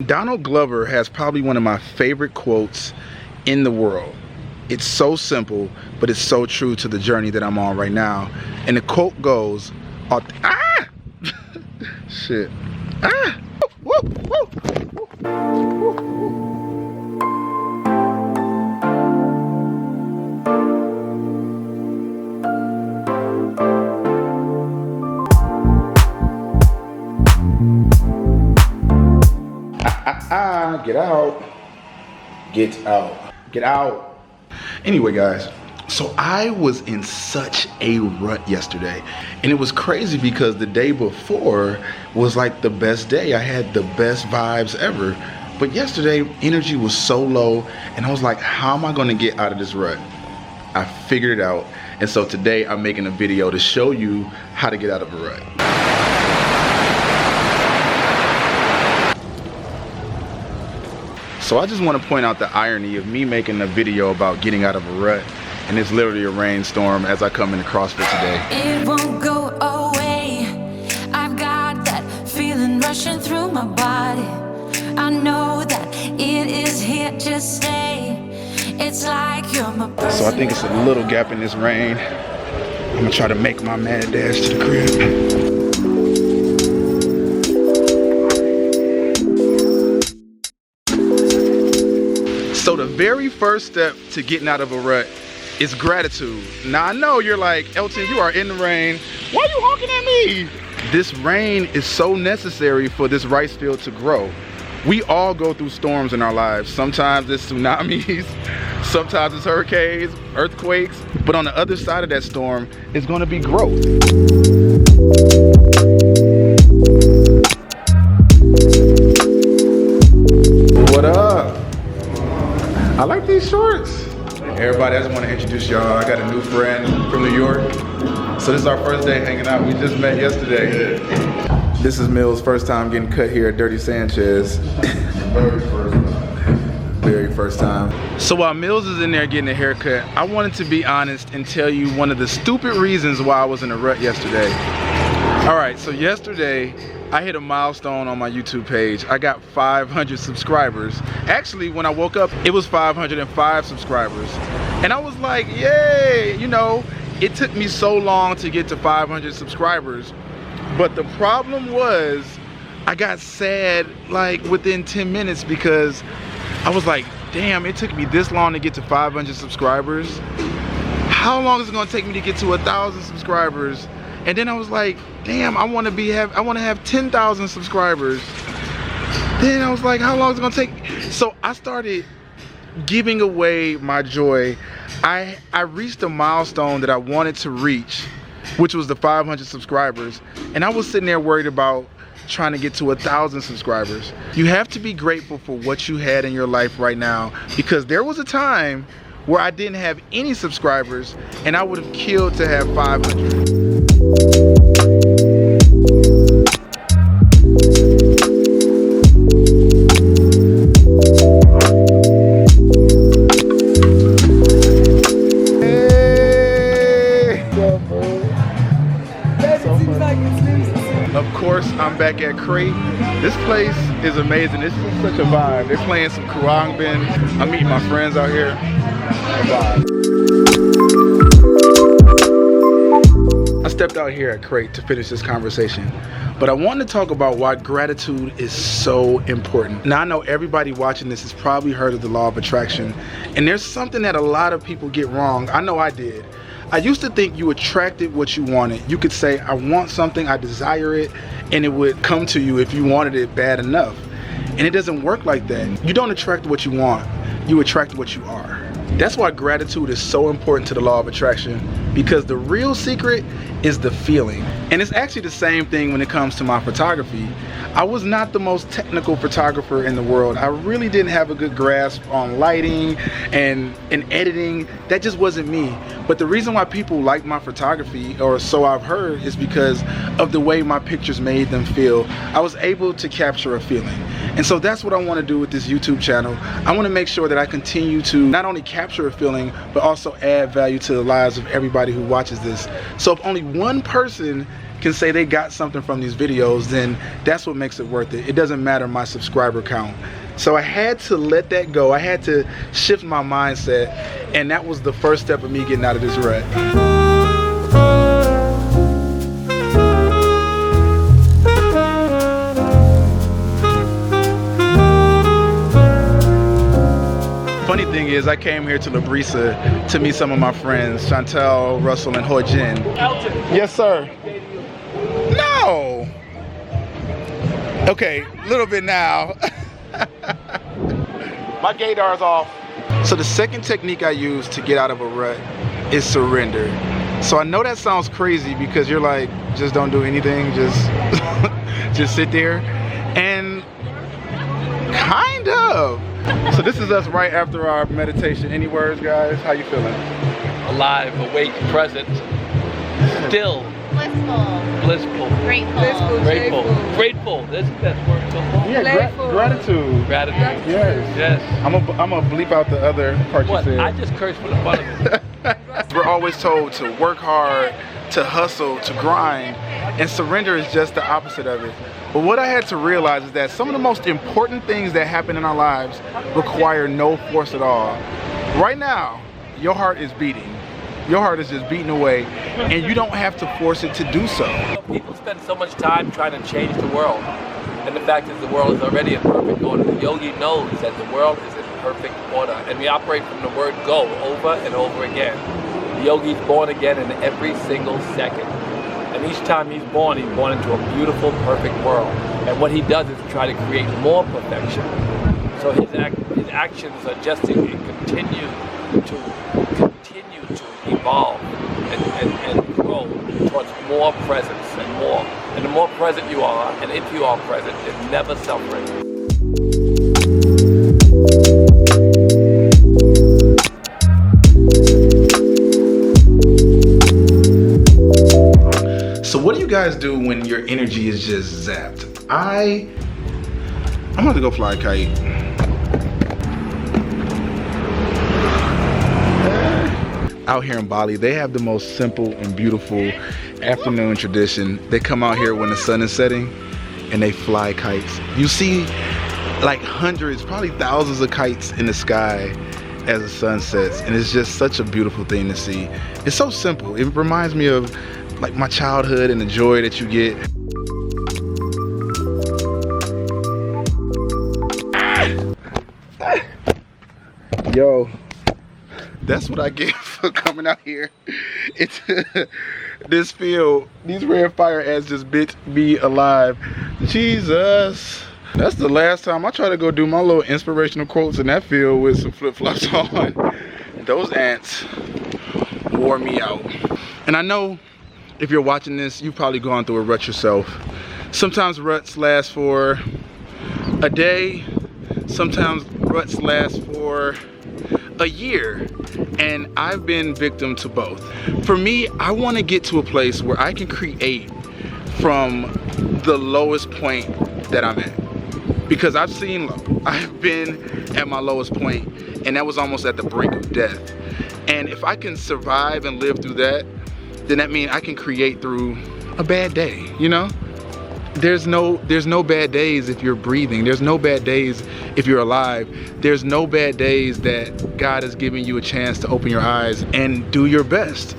Donald Glover has probably one of my favorite quotes in the world. It's so simple, but it's so true to the journey that I'm on right now. And the quote goes, shit. Woo, woo, woo, woo. Get out. Get out. Get out. Anyway, guys, so I was in such a rut yesterday, and it was crazy because the day before was like the best day. I had the best vibes ever, but yesterday energy was so low, and I was like, how am I going to get out of this rut? I figured it out, and so today I'm making a video to show you how to get out of a rut. So I just want to point out the irony of me making a video about getting out of a rut, and it's literally a rainstorm as I come into CrossFit today. It won't go away. I've got that feeling rushing through my body. I know that it is here to stay. It's like you're my person. So I think it's a little gap in this rain. I'm gonna try to make my mad dash to the crib. So the very first step to getting out of a rut is gratitude. Now I know you're like, Elton, you are in the rain. Why are you honking at me? This rain is so necessary for this rice field to grow. We all go through storms in our lives. Sometimes it's tsunamis, sometimes it's hurricanes, earthquakes, but on the other side of that storm is gonna be growth. What up? I like these shorts. Everybody, I just want to introduce y'all. I got a new friend from New York. So this is our first day hanging out. We just met yesterday. This is Mills' first time getting cut here at Dirty Sanchez. Very first time. So while Mills is in there getting a haircut, I wanted to be honest and tell you one of the stupid reasons why I was in a rut yesterday. All right, so yesterday, I hit a milestone on my YouTube page. I got 500 subscribers. Actually, when I woke up, it was 505 subscribers. And I was like, yay, you know, it took me so long to get to 500 subscribers. But the problem was, I got sad like within 10 minutes because I was like, damn, it took me this long to get to 500 subscribers. How long is it gonna take me to get to 1,000 subscribers? And then I was like, damn, I want to have 10,000 subscribers. Then I was like, how long is it gonna take? So I started giving away my joy. I reached a milestone that I wanted to reach, which was the 500 subscribers. And I was sitting there worried about trying to get to 1,000 subscribers. You have to be grateful for what you had in your life right now, because there was a time where I didn't have any subscribers and I would have killed to have 500. Of course, I'm back at Crate. This place is amazing. This is such a vibe. They're playing some Kurangbin. I'm meeting my friends out here. A vibe. I stepped out here at Crate to finish this conversation, but I want to talk about why gratitude is so important. Now, I know everybody watching this has probably heard of the law of attraction, and there's something that a lot of people get wrong. I know I did. I used to think you attracted what you wanted. You could say, I want something, I desire it, and it would come to you if you wanted it bad enough. And it doesn't work like that. You don't attract what you want, you attract what you are. That's why gratitude is so important to the law of attraction, because the real secret is the feeling. And it's actually the same thing when it comes to my photography. I was not the most technical photographer in the world. I really didn't have a good grasp on lighting and editing. That just wasn't me. But the reason why people like my photography, or so I've heard, is because of the way my pictures made them feel. I was able to capture a feeling. And so that's what I want to do with this YouTube channel. I want to make sure that I continue to not only capture a feeling, but also add value to the lives of everybody who watches this. So if only one person can can say they got something from these videos, then that's what makes it worth it. It doesn't matter my subscriber count. So I had to let that go. I had to shift my mindset, and that was the first step of me getting out of this rut. Funny thing is, I came here to La Brisa to meet some of my friends, Chantel, Russell, and Ho Jin. Elton. Yes, sir. No. Okay, a little bit now. My gaydar's off. So the second technique I use to get out of a rut is surrender. So I know that sounds crazy because you're like, just don't do anything, just sit there. And kind of. So this is us right after our meditation. Any words, guys? How you feeling? Alive, awake, present, still, blissful, grateful. That's the best word so far. Yeah, gratitude. Gratitude. Yes. I'm gonna bleep out the other part What? you said. I just cursed for the fun of it. We're always told to work hard, to hustle, to grind, and surrender is just the opposite of it. But what I had to realize is that some of the most important things that happen in our lives require no force at all. Right now, your heart is beating. Your heart is just beating away, and you don't have to force it to do so. People spend so much time trying to change the world, and the fact is the world is already in perfect order. The yogi knows that the world is in perfect order, and we operate from the word go over and over again. The yogi's born again in every single second. And each time he's born into a beautiful, perfect world. And what he does is try to create more perfection. So his actions are just to continue to evolve and grow towards more presence and more. And the more present you are, and if you are present, it's never suffering. So what do you guys do when your energy is just zapped? I'm about to go fly a kite. Out here in Bali, they have the most simple and beautiful afternoon tradition. They come out here when the sun is setting and they fly kites. You see like hundreds, probably thousands of kites in the sky as the sun sets, and it's just such a beautiful thing to see. It's so simple. It reminds me of like my childhood and the joy that you get. Yo, that's what I get for coming out here into this field. These red fire ants just bit me alive. Jesus. That's the last time I try to go do my little inspirational quotes in that field with some flip-flops on. Those ants wore me out. And I know if you're watching this, you've probably gone through a rut yourself. Sometimes ruts last for a day. Sometimes ruts last for a year. And I've been victim to both. For me, I want to get to a place where I can create from the lowest point that I'm at. Because I've seen low. I've been at my lowest point, and that was almost at the brink of death. And if I can survive and live through that, then that means I can create through a bad day, you know? There's no bad days if you're breathing. There's no bad days if you're alive. There's no bad days that God is giving you a chance to open your eyes and do your best.